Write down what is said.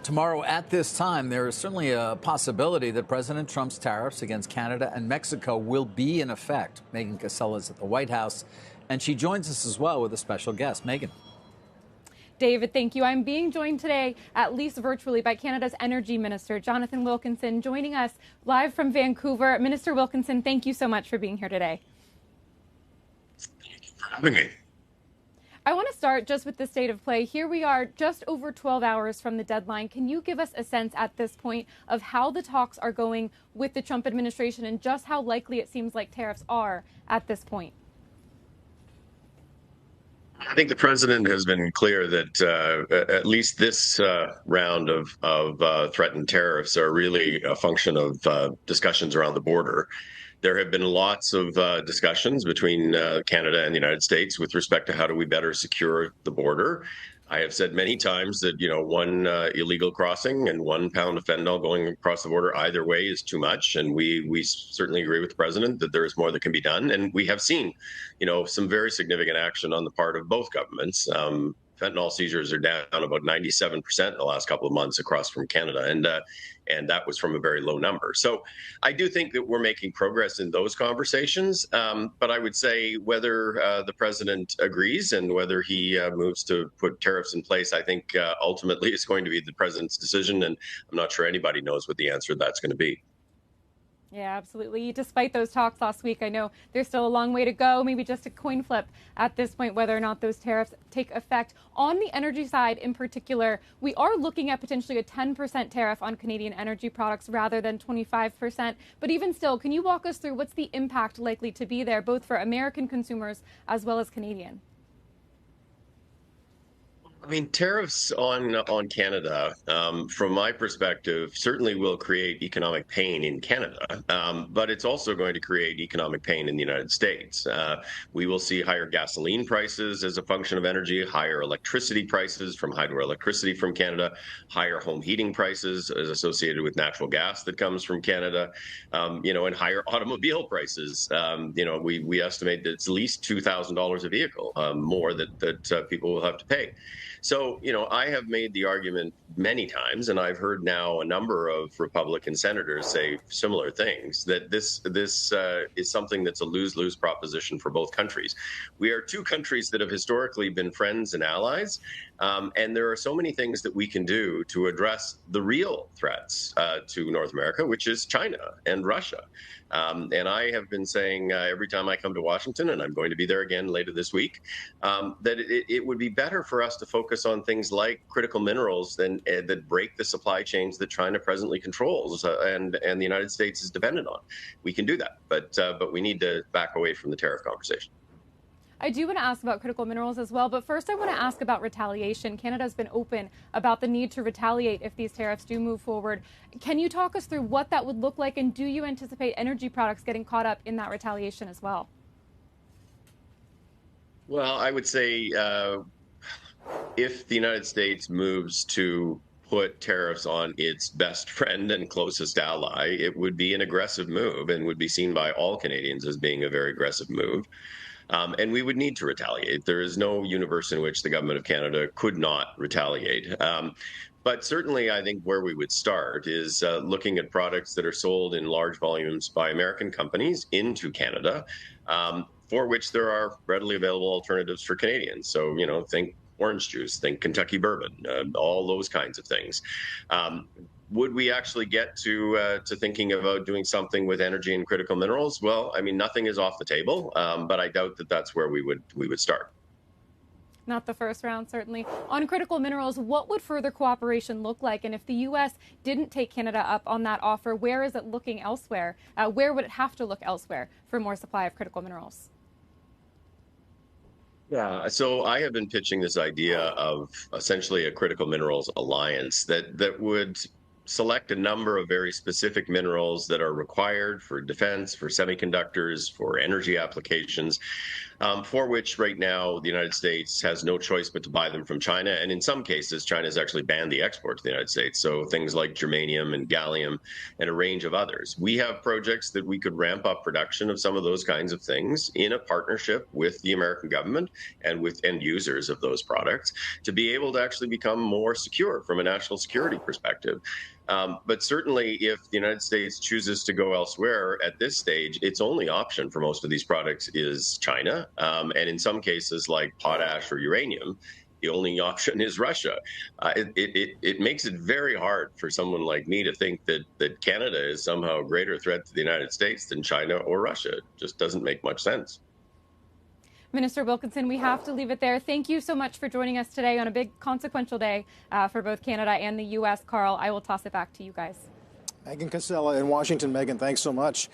Tomorrow at this time, there is certainly a possibility that President Trump's tariffs against Canada and Mexico will be in effect. Megan Casella is at the White House, and she joins us as well with a special guest. Megan. David, thank you. I'm being joined today, at least virtually, by Canada's Energy Minister, Jonathan Wilkinson, joining us live from Vancouver. Minister Wilkinson, thank you so much for being here today. Thank you for having me. I want to start just with the state of play. Here we are just over 12 hours from the deadline. Can you give us a sense at this point of how the talks are going with the Trump administration and just how likely it seems like tariffs are at this point? I think the president has been clear that at least this round of threatened tariffs are really a function of discussions around the border. There have been lots of discussions between Canada and the United States with respect to how do we better secure the border. I have said many times that, one illegal crossing and 1 pound of fentanyl going across the border either way is too much. And we certainly agree with the president that there is more that can be done. And we have seen, some very significant action on the part of both governments. Fentanyl seizures are down about 97% in the last couple of months across from Canada, and that was from a very low number. So I do think that we're making progress in those conversations, but I would say whether the president agrees and whether he moves to put tariffs in place, I think ultimately it's going to be the president's decision, and I'm not sure anybody knows what the answer to that's going to be. Yeah, absolutely. Despite those talks last week, I know there's still a long way to go, maybe just a coin flip at this point, whether or not those tariffs take effect. On the energy side in particular, we are looking at potentially a 10% tariff on Canadian energy products rather than 25%. But even still, can you walk us through what's the impact likely to be there, both for American consumers as well as Canadian? I mean, tariffs on Canada, from my perspective, certainly will create economic pain in Canada, but it's also going to create economic pain in the United States. We will see higher gasoline prices as a function of energy, higher electricity prices from hydroelectricity from Canada, higher home heating prices as associated with natural gas that comes from Canada, and higher automobile prices. We estimate that it's at least $2,000 a vehicle more that people will have to pay. So, I have made the argument many times, and I've heard now a number of Republican senators say similar things, that this is something that's a lose-lose proposition for both countries. We are two countries that have historically been friends and allies, and there are so many things that we can do to address the real threats to North America, which is China and Russia. And I have been saying every time I come to Washington, and I'm going to be there again later this week, that it would be better for us to focus on things like critical minerals that break the supply chains that China presently controls and the United States is dependent on. We can do that, but we need to back away from the tariff conversation. I do want to ask about critical minerals as well, but first I want to ask about retaliation. Canada has been open about the need to retaliate if these tariffs do move forward. Can you talk us through what that would look like, and do you anticipate energy products getting caught up in that retaliation as well? Well, I would say if the United States moves to put tariffs on its best friend and closest ally, it would be an aggressive move and would be seen by all Canadians as being a very aggressive move. And we would need to retaliate. There is no universe in which the government of Canada could not retaliate. But certainly, I think where we would start is looking at products that are sold in large volumes by American companies into Canada, for which there are readily available alternatives for Canadians. So, think orange juice, think Kentucky bourbon, all those kinds of things. Would we actually get to thinking about doing something with energy and critical minerals? Well, I mean, nothing is off the table, but I doubt that that's where we would start. Not the first round, certainly. On critical minerals, what would further cooperation look like? And if the U.S. didn't take Canada up on that offer, where is it looking elsewhere? Where would it have to look elsewhere for more supply of critical minerals? Yeah, so I have been pitching this idea of essentially a critical minerals alliance that would select a number of very specific minerals that are required for defense, for semiconductors, for energy applications, for which right now the United States has no choice but to buy them from China. And in some cases, China has actually banned the export to the United States. So things like germanium and gallium and a range of others. We have projects that we could ramp up production of some of those kinds of things in a partnership with the American government and with end users of those products to be able to actually become more secure from a national security perspective. But certainly, if the United States chooses to go elsewhere at this stage, its only option for most of these products is China. And in some cases, like potash or uranium, the only option is Russia. It makes it very hard for someone like me to think that Canada is somehow a greater threat to the United States than China or Russia. It just doesn't make much sense. Minister Wilkinson, we have to leave it there. Thank you so much for joining us today on a big consequential day for both Canada and the U.S. Carl, I will toss it back to you guys. Megan Casella in Washington. Megan, thanks so much.